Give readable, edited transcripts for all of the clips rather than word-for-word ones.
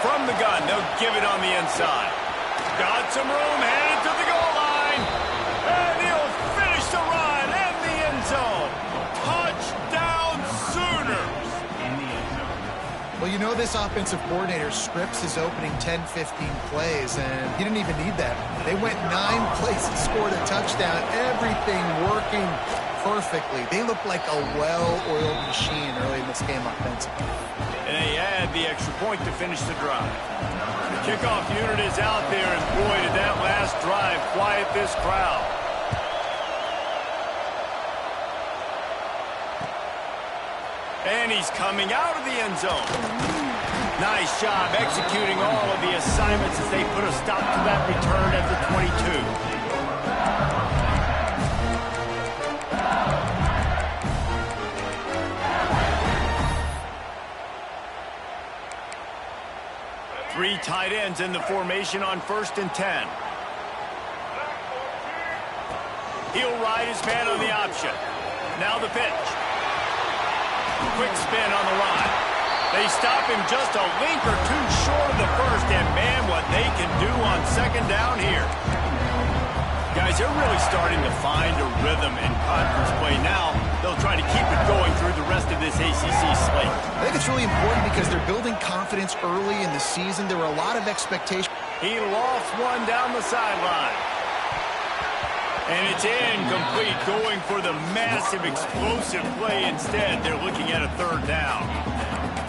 From the gun, they'll give it on the inside. Got some room, headed to the goal line. And he'll finish the run in the end zone. Touchdown Sooners. Well, you know this offensive coordinator scripts his opening 10, 15 plays, and he didn't even need that. They went 9 plays and scored a touchdown. Everything working perfectly. They look like a well-oiled machine early in this game offensively. And they add the extra point to finish the drive. The kickoff unit is out there, and boy, did that last drive quiet this crowd. And he's coming out of the end zone. Nice job executing all of the assignments as they put a stop to that return at the 22. 3 tight ends in the formation on 1st and 10. He'll ride his man on the option. Now the pitch. Quick spin on the run. They stop him just a link or 2 short of the first, and man, what they can do on 2nd down here. Guys, they're really starting to find a rhythm in conference play now. They'll try to keep it going through the rest of this ACC slate. I think it's really important because they're building confidence early in the season. There were a lot of expectations. He lofts one down the sideline. And it's incomplete, going for the massive explosive play instead. They're looking at a 3rd down.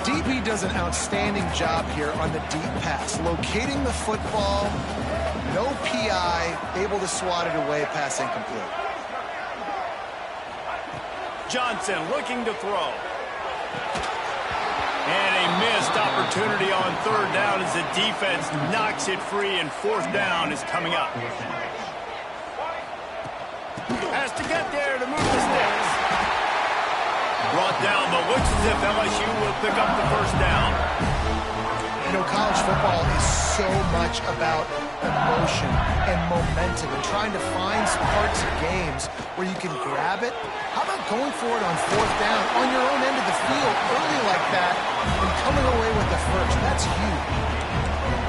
DB does an outstanding job here on the deep pass, locating the football. No PI, able to swat it away, pass incomplete. Johnson looking to throw. And a missed opportunity on 3rd down as the defense knocks it free, and 4th down is coming up. Has to get there to move the sticks. Brought down, but looks as if LSU will pick up the 1st down. You know, college football is so much about emotion and momentum and trying to find some parts of games where you can grab it. How about going for it on 4th down on your own end of the field early like that and coming away with the 1st? That's huge.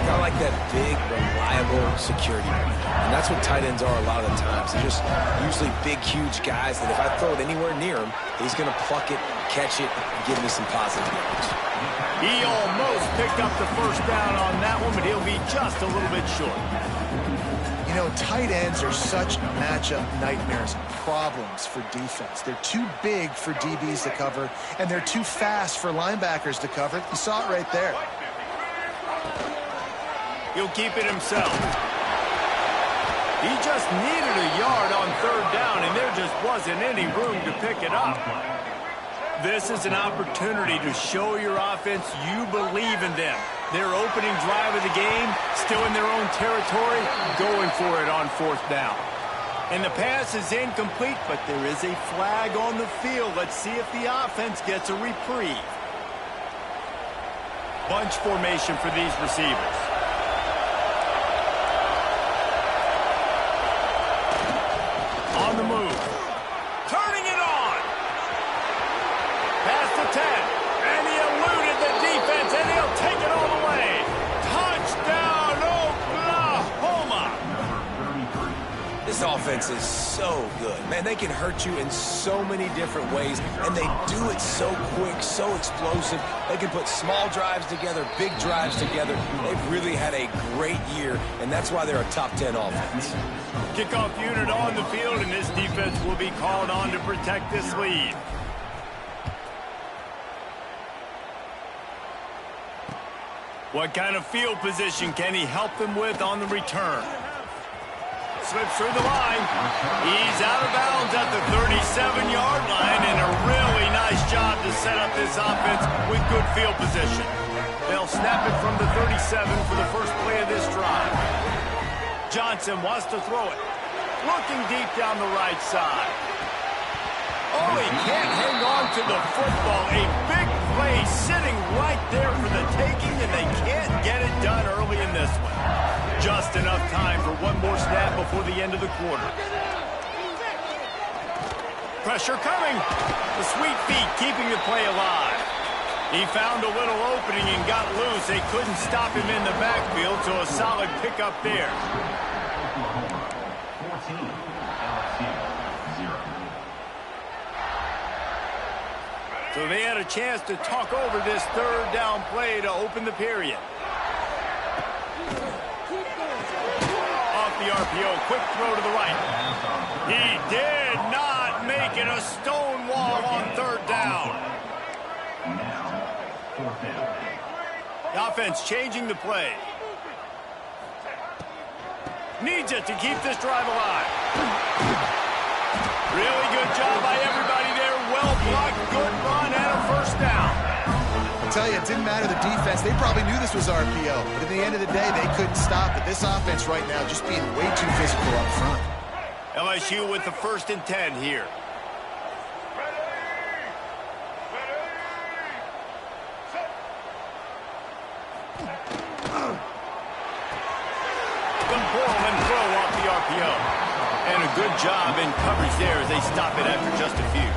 Kind of like that big, reliable security net. And that's what tight ends are a lot of the times. They're just usually big, huge guys that if I throw it anywhere near him, he's going to pluck it, catch it, and give me some positive yards. He almost picked up the 1st down on that one, but he'll be just a little bit short. You know, tight ends are such matchup nightmares and problems for defense. They're too big for DBs to cover, and they're too fast for linebackers to cover. You saw it right there. He'll keep it himself. He just needed a yard on 3rd down, and there just wasn't any room to pick it up. This is an opportunity to show your offense you believe in them. Their opening drive of the game, still in their own territory, going for it on 4th down. And the pass is incomplete, but there is a flag on the field. Let's see if the offense gets a reprieve. Bunch formation for these receivers. On the move. Turning it on. Past the 10. And he eluded the defense, and he'll take it all the way. Touchdown, Oklahoma. This offense is so good. Man, they can hurt you in so many different ways, and they do it so quick, so explosive. They can put small drives together, big drives together. They've really had a great year, and that's why they're a top 10 offense. Kickoff unit on the field, and this defense will be called on to protect this lead. What kind of field position can he help them with on the return? Slips through the line. He's out of bounds at the 37-yard line, and a really nice job to set up this offense with good field position. They'll snap it from the 37 for the first play of this drive. Johnson wants to throw it. Looking deep down the right side. Oh, he can't hang on to the football. A big play sitting right there for the taking, and they can't get it done early in this one. Just enough time for one more snap before the end of the quarter. Pressure coming. The sweet feet keeping the play alive. He found a little opening and got loose. They couldn't stop him in the backfield, so a solid pickup there. So they had a chance to talk over this third down play to open the period. Off the RPO, quick throw to the right. He did not make it a stone wall on third down. The offense changing the play. Needs it to keep this drive alive. Really good job by everybody there. Well blocked, good run, and a first down. I'll tell you, it didn't matter the defense. They probably knew this was RPO. But at the end of the day, they couldn't stop it. This offense right now just being way too physical up front. LSU with the 1st and 10 here. And throw off the RPO. And a good job in coverage there as they stop it after just a few.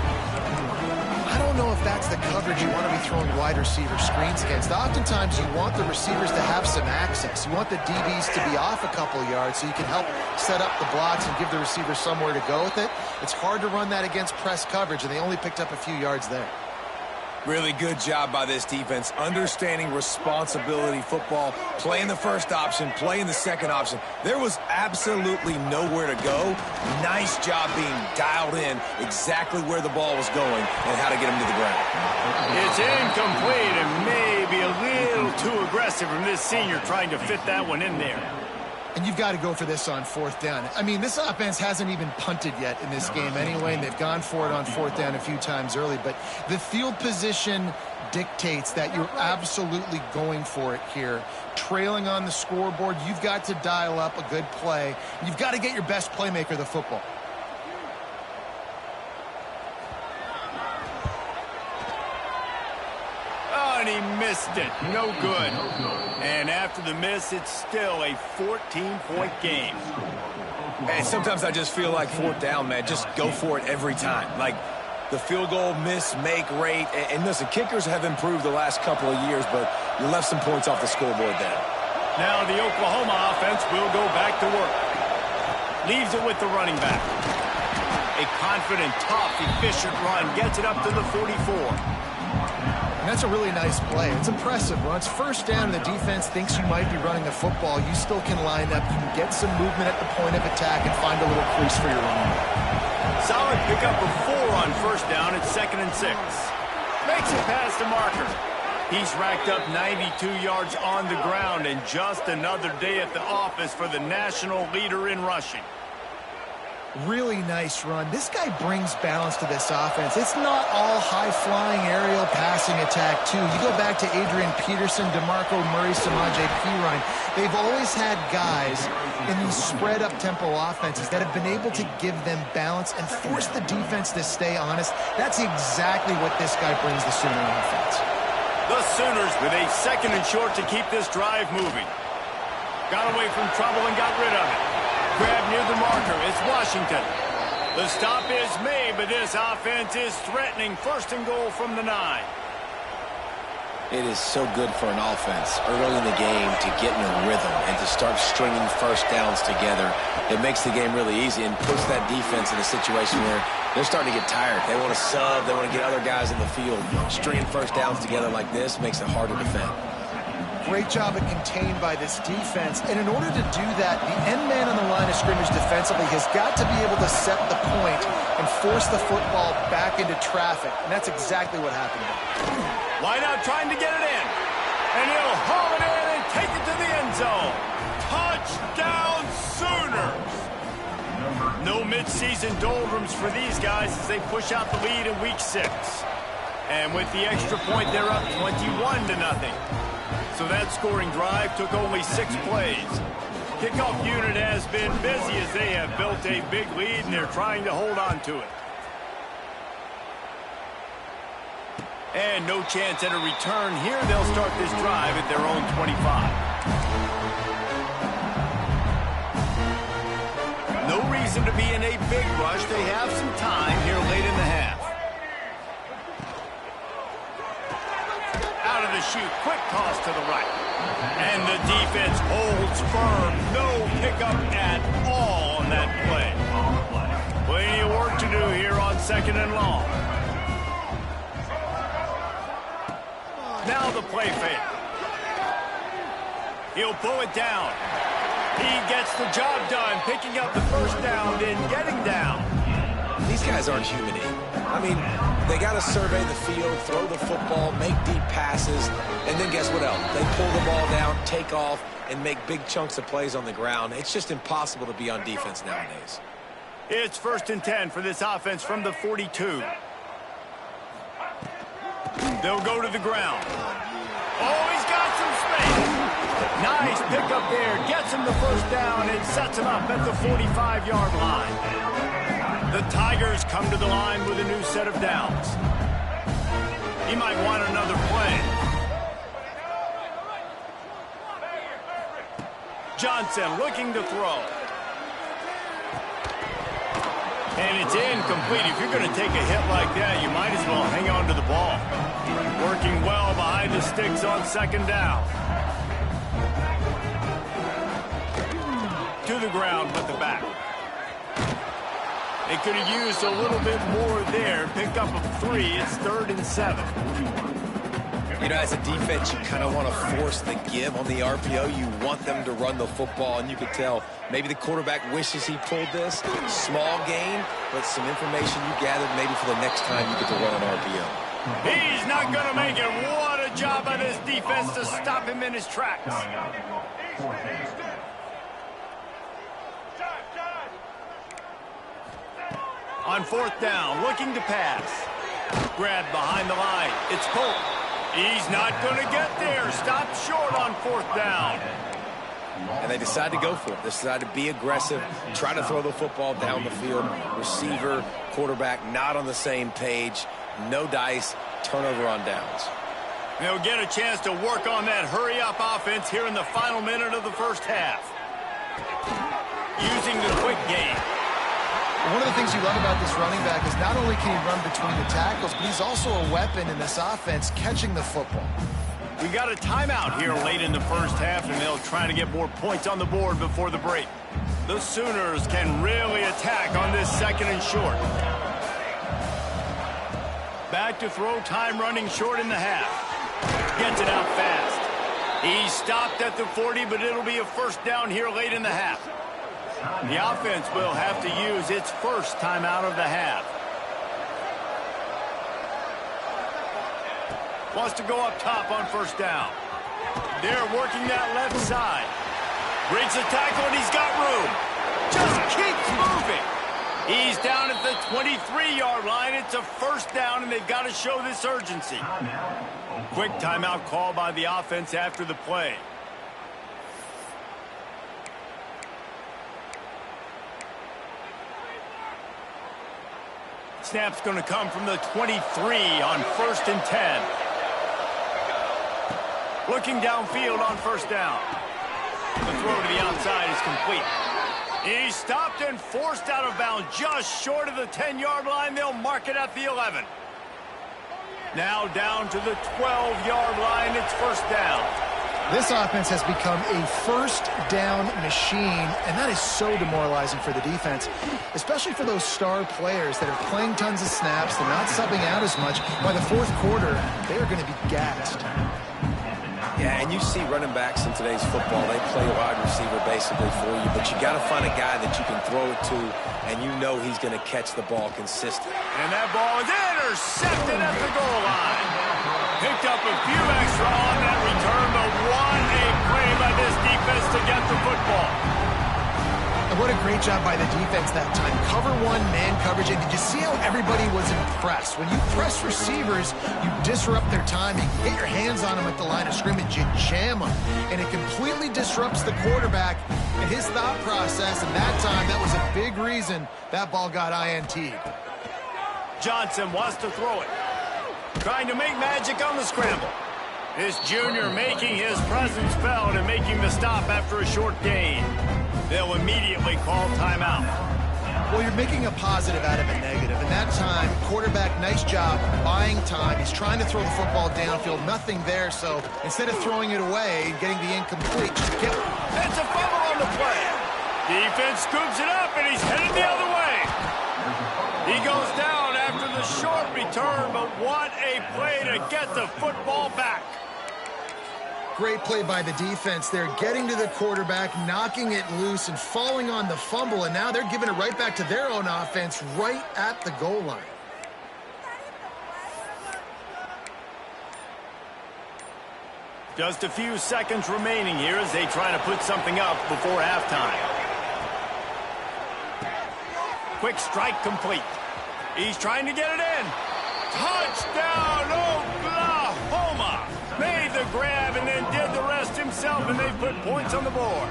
I don't know if that's the coverage you want to be throwing wide receiver screens against. Oftentimes you want the receivers to have some access. You want the DBs to be off a couple of yards so you can help set up the blocks and give the receivers somewhere to go with it. It's hard to run that against press coverage, and they only picked up a few yards there. Really good job by this defense, understanding responsibility football, playing the first option, playing the second option. There was absolutely nowhere to go. Nice job being dialed in exactly where the ball was going and how to get him to the ground. It's incomplete and maybe a little too aggressive from this senior trying to fit that one in there. And you've got to go for this on 4th down. I mean, this offense hasn't even punted yet in this game anyway, and they've gone for it on 4th down a few times early. But the field position dictates that you're absolutely going for it here. Trailing on the scoreboard, you've got to dial up a good play. You've got to get your best playmaker the football. And he missed it. No good. And after the miss, it's still a 14-point game. And sometimes I just feel like 4th down, man. Just go for it every time. Like the field goal miss-make rate. And listen, kickers have improved the last couple of years, but you left some points off the scoreboard there. Now the Oklahoma offense will go back to work. Leaves it with the running back. A confident, tough, efficient run. Gets it up to the 44. And that's a really nice play. It's impressive. When it's 1st down and the defense thinks you might be running the football, you still can line up. You can get some movement at the point of attack and find a little crease for your running back. Solid pickup of 4 on 1st down. It's 2nd and 6. Makes it past the marker. He's racked up 92 yards on the ground, and just another day at the office for the national leader in rushing. Really nice run. This guy brings balance to this offense. It's not all high-flying aerial passing attack, too. You go back to Adrian Peterson, DeMarco Murray, Samaje Perine. They've always had guys in these spread-up tempo offenses that have been able to give them balance and force the defense to stay honest. That's exactly what this guy brings the Sooner offense. The Sooners with a 2nd and short to keep this drive moving. Got away from trouble and got rid of it. Grab near the marker. It's Washington. The stop is made, but this offense is threatening. 1st and goal from the 9. It is so good for an offense early in the game to get in a rhythm and to start stringing 1st downs together. It makes the game really easy and puts that defense in a situation where they're starting to get tired. They want to sub. They want to get other guys in the field. Stringing 1st downs together like this makes it hard to defend. Great job at contained by this defense. And in order to do that, the end man on the line of scrimmage defensively has got to be able to set the point and force the football back into traffic. And that's exactly what happened. Wide out trying to get it in. And he'll haul it in and take it to the end zone. Touchdown Sooners. No midseason doldrums for these guys as they push out the lead in week 6. And with the extra point, they're up 21-0. So that scoring drive took only 6 plays. Kickoff unit has been busy as they have built a big lead and they're trying to hold on to it. And no chance at a return here. They'll start this drive at their own 25. No reason to be in a big rush. They have some time here late in the half. to shoot. Quick toss to the right. And the defense holds firm. No pickup at all on that play. Plenty of work to do here on 2nd and long. Now the play fake. He'll pull it down. He gets the job done, picking up the first down and getting down. These guys aren't human. I mean, they got to survey the field, throw the football, make deep passes, and then guess what else? They pull the ball down, take off, and make big chunks of plays on the ground. It's just impossible to be on defense nowadays. It's 1st and 10 for this offense from the 42. They'll go to the ground. Oh, he's got some space. Nice pickup there. Gets him the first down and sets him up at the 45-yard line. The Tigers come to the line with a new set of downs. He might want another play. Johnson looking to throw. And it's incomplete. If you're going to take a hit like that, you might as well hang on to the ball. Working well behind the sticks on 2nd down. To the ground with the back. They could have used a little bit more there. Pick up a 3. It's 3rd and 7. You know, as a defense, you kind of want to force the give on the RPO. You want them to run the football, and you could tell maybe the quarterback wishes he pulled this. Small gain, but some information you gathered maybe for the next time you get to run an RPO. He's not going to make it. What a job by this defense to stop him in his tracks. On 4th down, looking to pass. Grabbed behind the line. It's Polk. He's not going to get there. Stopped short on 4th down. And they decide to go for it. They decide to be aggressive, try to throw the football down the field. Receiver, quarterback, not on the same page. No dice, turnover on downs. They'll get a chance to work on that hurry-up offense here in the final minute of the first half. Using the quick game. One of the things you love about this running back is not only can he run between the tackles, but he's also a weapon in this offense catching the football. We got a timeout here late in the first half, and they'll try to get more points on the board before the break. The Sooners can really attack on this 2nd and short. Back to throw, time running short in the half. Gets it out fast. He stopped at the 40, but it'll be a first down here late in the half. The offense will have to use its first timeout of the half. Wants to go up top on 1st down. They're working that left side. Breaks the tackle, and he's got room. Just keeps moving. He's down at the 23-yard line. It's a first down, and they've got to show this urgency. Quick timeout call by the offense after the play. Snap's going to come from the 23 on 1st and 10. Looking downfield on 1st down. The throw to the outside is complete. He's stopped and forced out of bounds just short of the 10-yard line. They'll mark it at the 11. Now down to the 12-yard line. It's 1st down. This offense has become a first down machine, and that is so demoralizing for the defense, especially for those star players that are playing tons of snaps. They're not subbing out as much. By the 4th quarter, they are going to be gassed. Yeah, and you see running backs in today's football, they play wide receiver basically for you, but you got to find a guy that you can throw it to, and you know he's going to catch the ball consistently. And that ball is intercepted at the goal line. Picked up a few extra on that return, but what a play by this defense to get the football. And what a great job by the defense that time. Cover 1, man coverage, and did you see how everybody was impressed? When you press receivers, you disrupt their timing. You get your hands on them at the line of scrimmage, you jam them, and it completely disrupts the quarterback and his thought process, and that time, that was a big reason that ball got INT'd. Johnson wants to throw it. Trying to make magic on the scramble. This junior making his presence felt and making the stop after a short gain. They'll immediately call timeout. Well, you're making a positive out of a negative. And that time, quarterback, nice job buying time. He's trying to throw the football downfield. Nothing there, so instead of throwing it away and getting the incomplete, just get it. It's a fumble on the play. Defense scoops it up, and he's headed the other way. He goes down after the short return, but what a play to get the football back. Great play by the defense there, getting to the quarterback, knocking it loose, and falling on the fumble, and now they're giving it right back to their own offense right at the goal line. Just a few seconds remaining here as they try to put something up before halftime. Quick strike complete. He's trying to get it in. Touchdown, Oklahoma! Made the grab and then did the rest himself, and they put points on the board.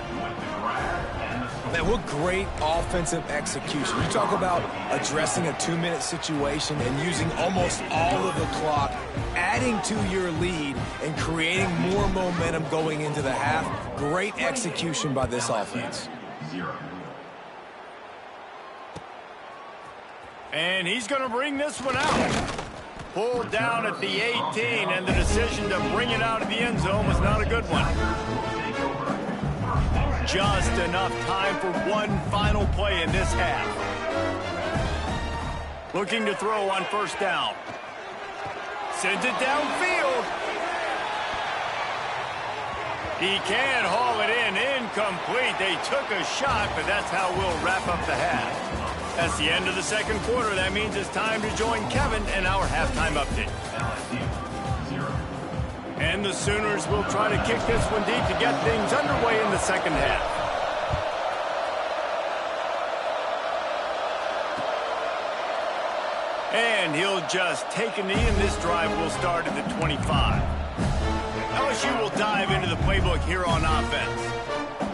Man, what great offensive execution. You talk about addressing a 2-minute situation and using almost all of the clock, adding to your lead, and creating more momentum going into the half. Great execution by this offense. And he's going to bring this one out. Pulled down at the 18, and the decision to bring it out of the end zone was not a good one. Just enough time for one final play in this half. Looking to throw on first down. Sends it downfield. He can haul it in. Incomplete. They took a shot, but that's how we'll wrap up the half. That's the end of the second quarter. That means it's time to join Kevin in our halftime update. And the Sooners will try to kick this one deep to get things underway in the second half. And he'll just take a knee, and this drive will start at the 25. LSU will dive into the playbook here on offense.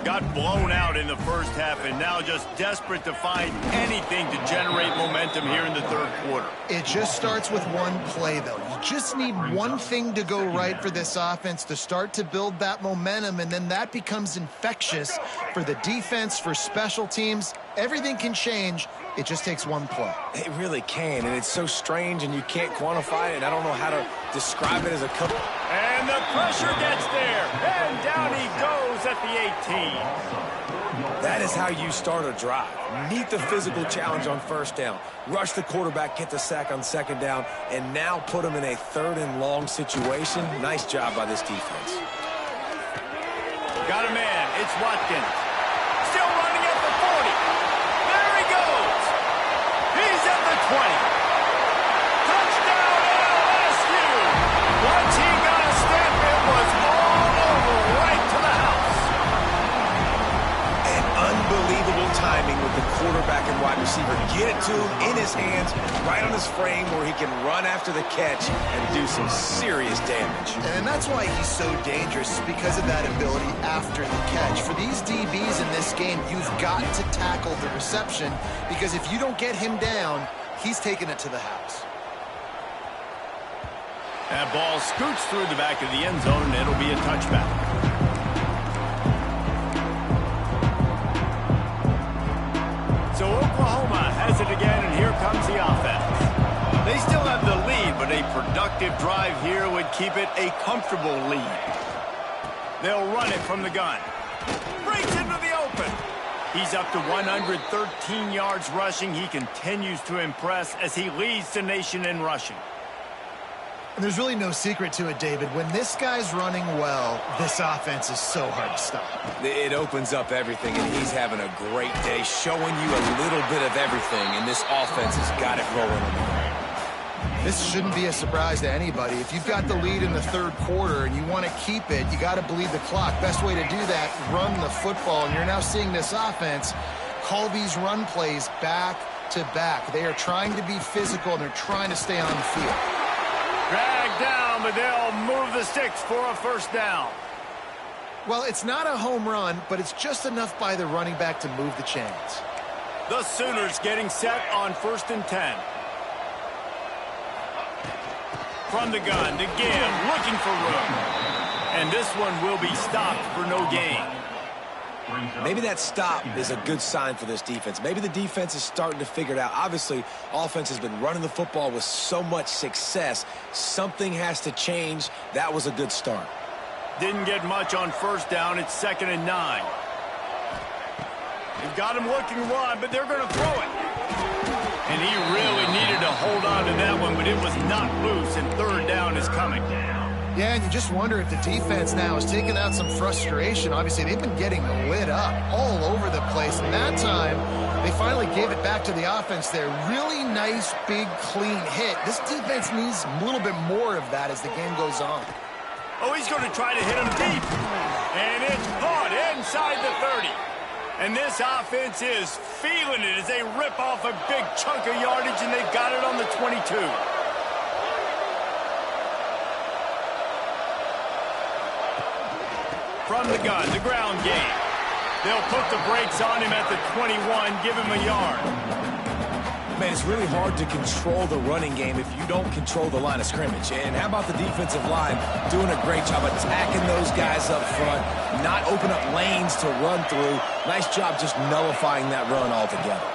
Got blown out in the first half and now just desperate to find anything to generate momentum here in the third quarter. It just starts with one play, though. You just need one thing to go right for this offense to start to build that momentum, and then that becomes infectious for the defense, for special teams. Everything can change. It just takes one play. It really can, and it's so strange, and you can't quantify it, and I don't know how to describe it as a couple. And the pressure gets there, and down he goes at the 18. That is how you start a drive. Meet the physical challenge on first down. Rush the quarterback, get the sack on second down, and now put him in a third and long situation. Nice job by this defense. Got a man. It's Watkins. Still running at the 40. There he goes. He's at the 20. Touchdown LSU. Once he got a step, it was all over right to the house. And unbelievable timing with the quarterback and wide receiver. Get it to him in his hands, right on his frame where he can run after the catch and do some serious damage. And that's why he's so dangerous, because of that ability after the catch. For these DBs in this game, you've got to tackle the reception, because if you don't get him down, he's taking it to the house. That ball scoots through the back of the end zone, and it'll be a touchback. So Oklahoma has it again, and here comes the offense. They still have the lead, but a productive drive here would keep it a comfortable lead. They'll run it from the gun. Breaks into the open. He's up to 113 yards rushing. He continues to impress as he leads the nation in rushing. And there's really no secret to it, David. When this guy's running well, this offense is so hard to stop. It opens up everything, and he's having a great day, showing you a little bit of everything, and this offense has got it rolling on the ground. This shouldn't be a surprise to anybody. If you've got the lead in the third quarter and you want to keep it, you got to bleed the clock. Best way to do that, run the football. And you're now seeing this offense call these run plays back to back. They are trying to be physical, and they're trying to stay on the field. Dragged down, but they'll move the sticks for a first down. Well, it's not a home run, but it's just enough by the running back to move the chains. The Sooners getting set on 1st and 10. From the gun to give, looking for room. And this one will be stopped for no gain. Maybe that stop is a good sign for this defense. Maybe the defense is starting to figure it out. Obviously, offense has been running the football with so much success. Something has to change. That was a good start. Didn't get much on first down. It's 2nd and 9. They've got him looking run, but they're going to throw it. And he really needed to hold on to that one, but it was not loose, and 3rd down is coming. Yeah, and you just wonder if the defense now is taking out some frustration. Obviously, they've been getting lit up all over the place. And that time, they finally gave it back to the offense there. Really nice, big, clean hit. This defense needs a little bit more of that as the game goes on. Oh, he's going to try to hit him deep. And it's caught inside the 30. And this offense is feeling it as they rip off a big chunk of yardage, and they've got it on the 22. From the gun, the ground game. They'll put the brakes on him at the 21, give him a yard. Man, it's really hard to control the running game if you don't control the line of scrimmage. And how about the defensive line doing a great job attacking those guys up front, not open up lanes to run through. Nice job just nullifying that run altogether.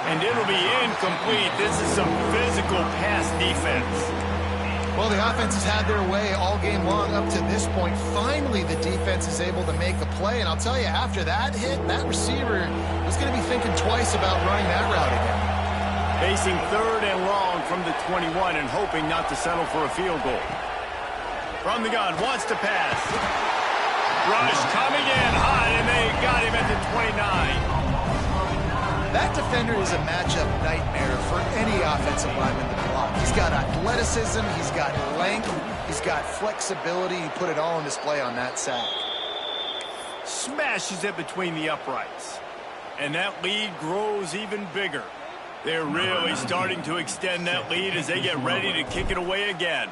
And it'll be incomplete. This is some physical pass defense. Well, the offense has had their way all game long up to this point. Finally, the defense is able to make a play. And I'll tell you, after that hit, that receiver was going to be thinking twice about running that route again. Facing 3rd and long from the 21 and hoping not to settle for a field goal. From the gun, wants to pass. Rush coming in hot, and they got him at the 29. That defender is a matchup nightmare for any offensive lineman to block. He's got athleticism, he's got length, he's got flexibility. He put it all on display on that sack. Smashes it between the uprights. And that lead grows even bigger. They're really starting to extend that lead as they get ready to kick it away again.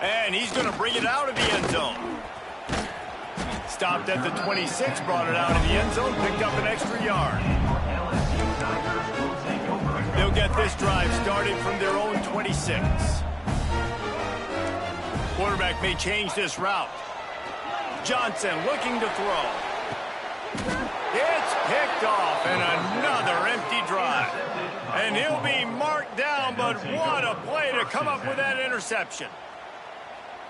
And he's going to bring it out of the end zone. Stopped at the 26, brought it out of the end zone, picked up an extra yard. They'll get this drive started from their own 26. Quarterback may change this route. Johnson looking to throw. It's picked off, and another empty drive. And he'll be marked down, but what a play to come up with that interception.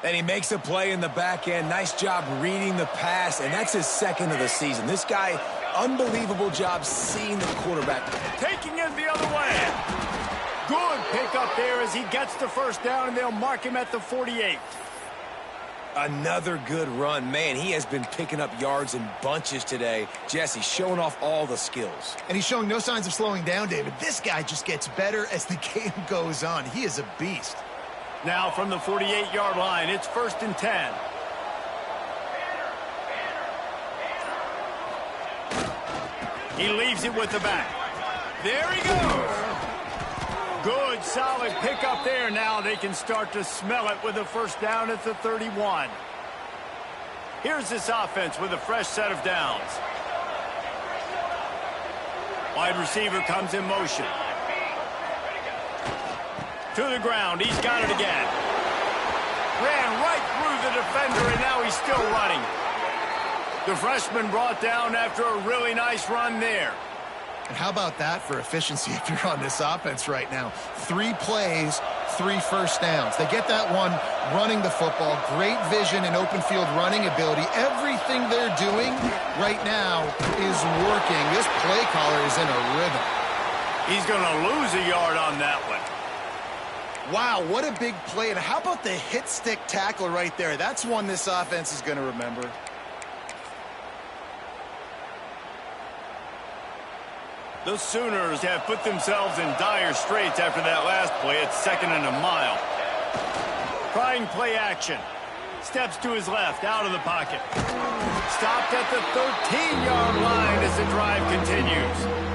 And he makes a play in the back end. Nice job reading the pass, and that's his 2nd of the season. This guy, unbelievable job seeing the quarterback. Taking it the other way. Good pick up there as he gets the 1st down, and they'll mark him at the 48. Another good run. Man, he has been picking up yards in bunches today. Jesse showing off all the skills. And he's showing no signs of slowing down, David. This guy just gets better as the game goes on. He is a beast. Now from the 48-yard line, it's 1st and 10. He leaves it with the back. There he goes. Good, solid pickup there. Now they can start to smell it with a 1st down at the 31. Here's this offense with a fresh set of downs. Wide receiver comes in motion. To the ground, he's got it again. Ran right through the defender, and now he's still running. The freshman brought down after a really nice run there. And how about that for efficiency if you're on this offense right now? 3 plays, 3 1st downs. They get that one running the football. Great vision and open field running ability. Everything they're doing right now is working. This play caller is in a rhythm. He's going to lose a yard on that one. Wow, what a big play. And how about the hit stick tackle right there? That's one this offense is going to remember. The Sooners have put themselves in dire straits after that last play. It's 2nd and a mile. Trying play action. Steps to his left, out of the pocket. Stopped at the 13-yard line as the drive continues.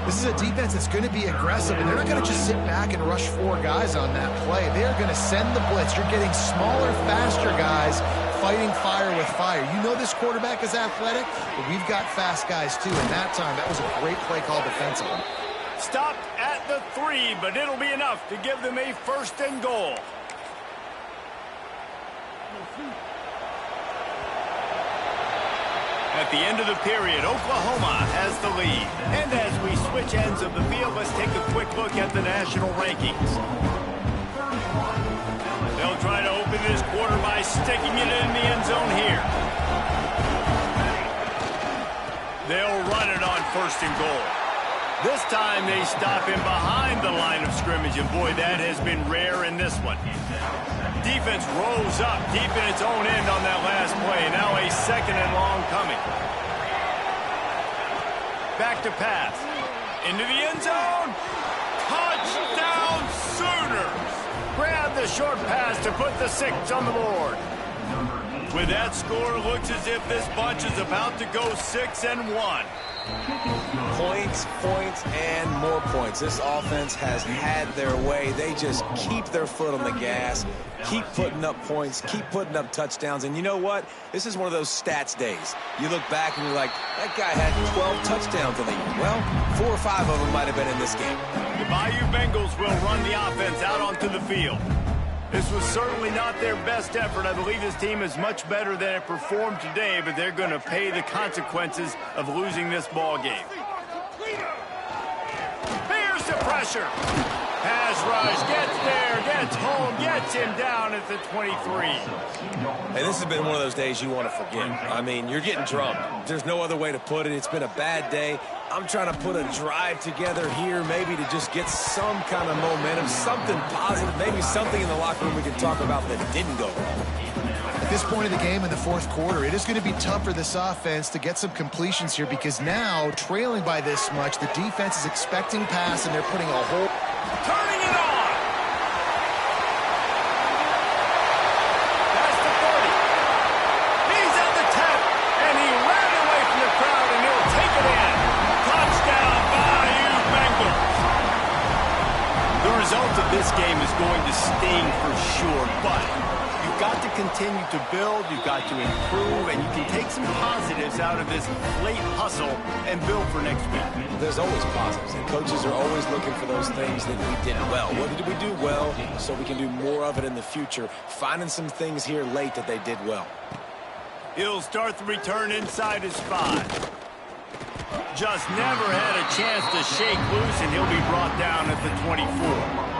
This is a defense that's going to be aggressive, and they're not going to just sit back and rush 4 guys on that play. They're going to send the blitz. You're getting smaller, faster guys fighting fire with fire. You know this quarterback is athletic, but we've got fast guys too, and that time, that was a great play call defensively. Stopped at the 3, but it'll be enough to give them a 1st and goal. At the end of the period, Oklahoma has the lead. And as we switch ends of the field, let's take a quick look at the national rankings. They'll try to open this quarter by sticking it in the end zone here. They'll run it on 1st and goal. This time they stop him behind the line of scrimmage, and boy, that has been rare in this one. Defense rose up deep in its own end on that last play. Now a 2nd and long coming. Back to pass. Into the end zone. Touchdown Sooners! Grab the short pass to put the 6 on the board. With that score, looks as if this bunch is about to go 6-1. Points, points, and more points. This offense has had their way. They just keep their foot on the gas, keep putting up points, keep putting up touchdowns. And you know what? This is one of those stats days. You look back and you're like, that guy had 12 touchdowns in the year. Well, 4 or 5 of them might have been in this game. The Bayou Bengals will run the offense out onto the field. This was certainly not their best effort. I believe this team is much better than it performed today, but they're going to pay the consequences of losing this ball game. Here's the pressure. Pass rush, gets there, gets home, gets him down at the 23. Hey, this has been one of those days you want to forget. I mean, you're getting drunk. There's no other way to put it. It's been a bad day. I'm trying to put a drive together here, maybe to just get some kind of momentum, something positive, maybe something in the locker room we can talk about that didn't go wrong. At this point of the game in the 4th quarter, it is going to be tough for this offense to get some completions here because now, trailing by this much, the defense is expecting pass and they're putting a whole... Turning it on! That's the 40. He's at the 10, and he ran away from the crowd, and he'll take it in. Touchdown, Bayou Bengals. The result of this game is going to sting for sure, but you've got to continue to build, you've got to improve, and you can take some positives out of this late hustle and build for next week. There's always positives, and coaches are always looking for those things that we did well. What did we do well so we can do more of it in the future? Finding some things here late that they did well. He'll start the return inside his 5. Just never had a chance to shake loose, and he'll be brought down at the 24.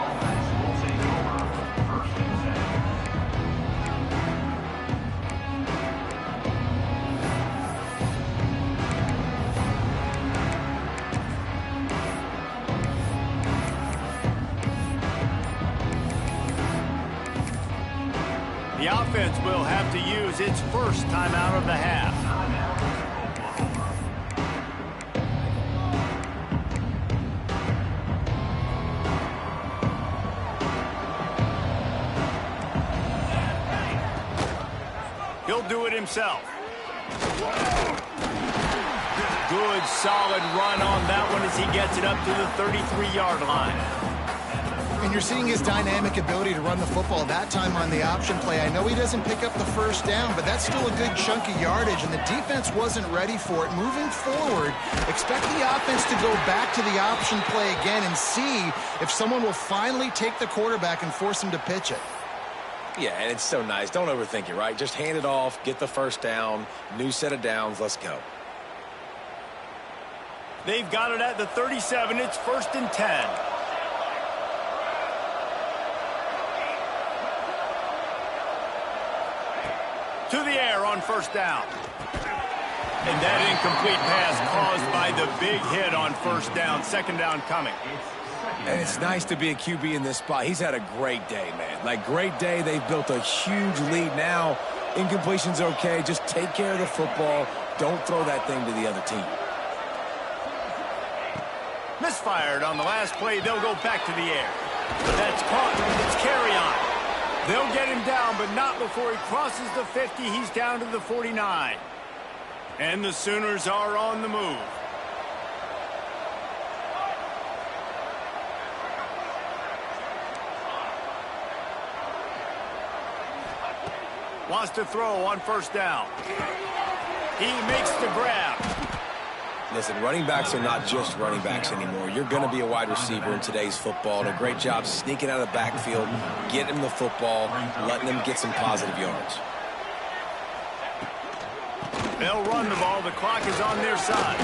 The offense will have to use its first timeout of the half. He'll do it himself. Good, solid run on that one as he gets it up to the 33-yard line. And you're seeing his dynamic ability to run the football that time on the option play. I know he doesn't pick up the first down, but that's still a good chunk of yardage, and the defense wasn't ready for it. Moving forward, expect the offense to go back to the option play again and see if someone will finally take the quarterback and force him to pitch it. Yeah, and it's so nice. Don't overthink it, right? Just hand it off, get the first down, new set of downs, let's go. They've got it at the 37. It's 1st and 10. To the air on 1st down. And that incomplete pass caused by the big hit on 1st down. 2nd down coming. And it's nice to be a QB in this spot. He's had a great day, man. Like, great day. They've built a huge lead now. Incompletion's okay. Just take care of the football. Don't throw that thing to the other team. Misfired on the last play. They'll go back to the air. But that's caught. It's carry on. They'll get him down, but not before he crosses the 50. He's down to the 49. And the Sooners are on the move. Wants to throw on 1st down. He makes the grab. Listen, running backs are not just running backs anymore. You're going to be a wide receiver in today's football. And a great job sneaking out of the backfield, getting him the football, letting him get some positive yards. They'll run the ball. The clock is on their side.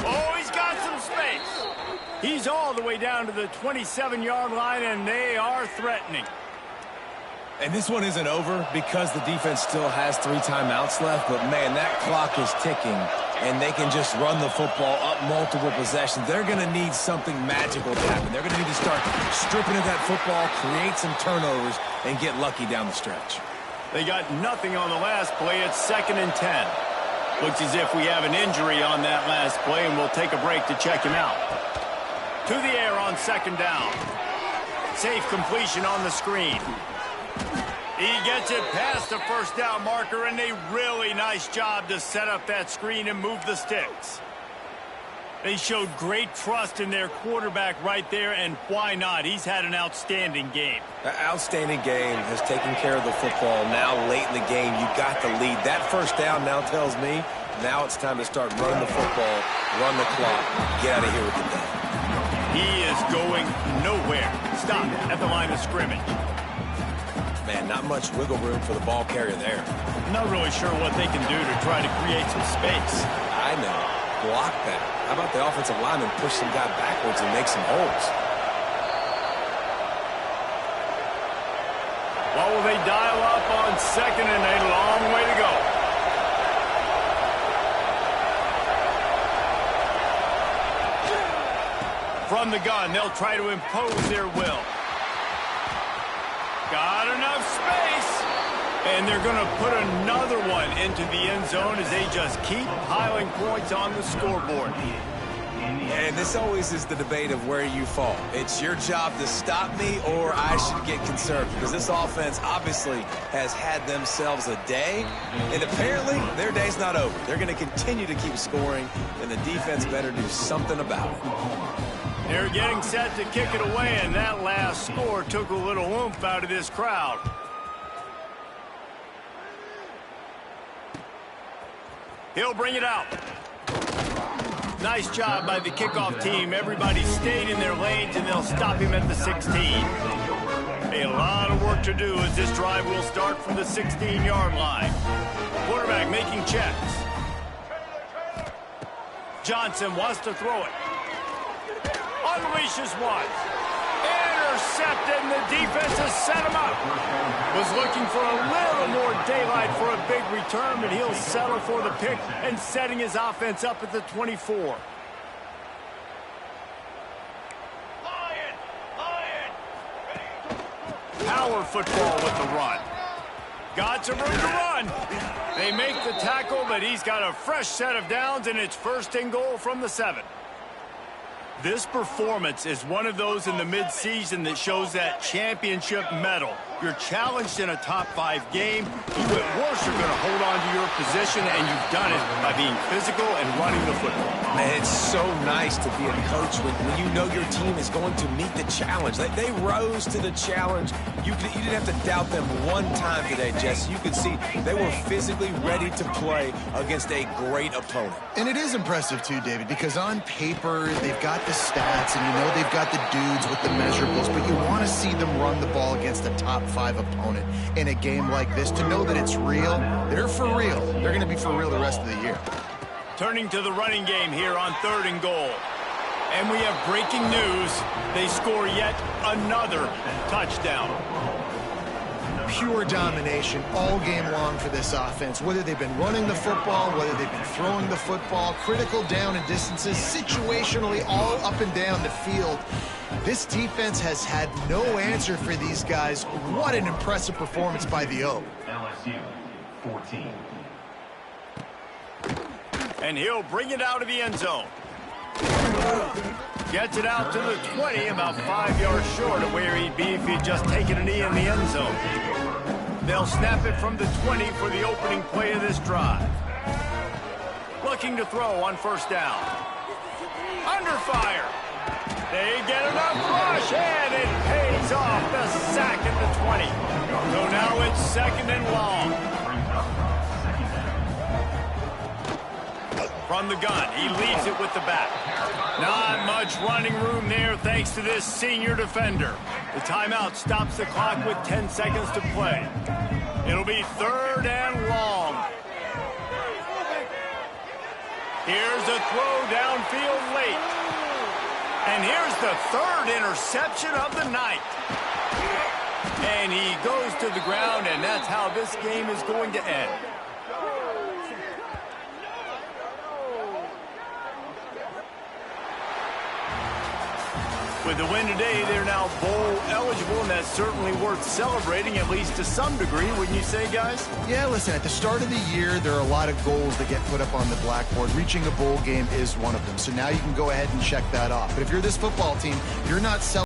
Oh, he's got some space. He's all the way down to the 27-yard line, and they are threatening. And this one isn't over because the defense still has 3 timeouts left. But, man, that clock is ticking, and they can just run the football up multiple possessions. They're going to need something magical to happen. They're going to need to start stripping at that football, create some turnovers, and get lucky down the stretch. They got nothing on the last play. It's 2nd and 10. Looks as if we have an injury on that last play, and we'll take a break to check him out. To the air on 2nd down. Safe completion on the screen. He gets it past the first down marker, and a really nice job to set up that screen and move the sticks. They showed great trust in their quarterback right there, and why not? He's had an outstanding game. An outstanding game, has taken care of the football. Now late in the game, you got the lead. That first down now tells me now it's time to start running the football, run the clock, get out of here with the day. He is going nowhere. Stop at the line of scrimmage. Man, not much wiggle room for the ball carrier there. Not really sure what they can do to try to create some space. I know. Block that. How about the offensive lineman push some guy backwards and make some holes? What will they dial up on 2nd and a long way to go? From the gun, they'll try to impose their will. Got enough space. And they're going to put another one into the end zone as they just keep piling points on the scoreboard. And this always is the debate of where you fall. It's your job to stop me or I should get conservative, because this offense obviously has had themselves a day, and apparently their day's not over. They're going to continue to keep scoring, and the defense better do something about it. They're getting set to kick it away, and that last score took a little oomph out of this crowd. He'll bring it out. Nice job by the kickoff team. Everybody stayed in their lanes, and they'll stop him at the 16. A lot of work to do as this drive will start from the 16-yard line. Quarterback making checks. Johnson wants to throw it. Unleashes one. Intercepted, and the defense has set him up. Was looking for a little more daylight for a big return, but he'll settle for the pick and setting his offense up at the 24. Power football with the run. Got some room to run. They make the tackle, but he's got a fresh set of downs, and it's 1st and goal from the 7. This performance is one of those in the midseason that shows that championship medal. You're challenged in a top-5 game. You at worst are going to hold on to your position, and you've done it by being physical and running the football. Man, it's so nice to be a coach when you know your team is going to meet the challenge. They rose to the challenge. You didn't have to doubt them one time today, Jesse. You could see they were physically ready to play against a great opponent. And it is impressive, too, David, because on paper, they've got the stats, and you know they've got the dudes with the measurables, but you want to see them run the ball against a top-5 opponent in a game like this to know that it's real. They're for real. They're going to be for real the rest of the year. Turning to the running game here on 3rd and goal. And we have breaking news. They score yet another touchdown. Pure domination all game long for this offense. Whether they've been running the football, whether they've been throwing the football, critical down and distances, situationally all up and down the field. This defense has had no answer for these guys. What an impressive performance by the O. LSU 14. And he'll bring it out of the end zone. Gets it out to the 20, about 5 yards short of where he'd be if he'd just taken a knee in the end zone. They'll snap it from the 20 for the opening play of this drive. Looking to throw on 1st down. Under fire. They get enough rush, and it pays off the sack at the 20. So now it's 2nd and long. From the gun, he leaves it with the back. Not much running room there thanks to this senior defender. The timeout stops the clock with 10 seconds to play. It'll be 3rd and long. Here's a throw downfield late. And here's the 3rd interception of the night. And he goes to the ground, and that's how this game is going to end. With the win today, they're now bowl eligible, and that's certainly worth celebrating, at least to some degree, wouldn't you say, guys? Yeah, listen, at the start of the year, there are a lot of goals that get put up on the blackboard. Reaching a bowl game is one of them. So now you can go ahead and check that off. But if you're this football team, you're not celebrating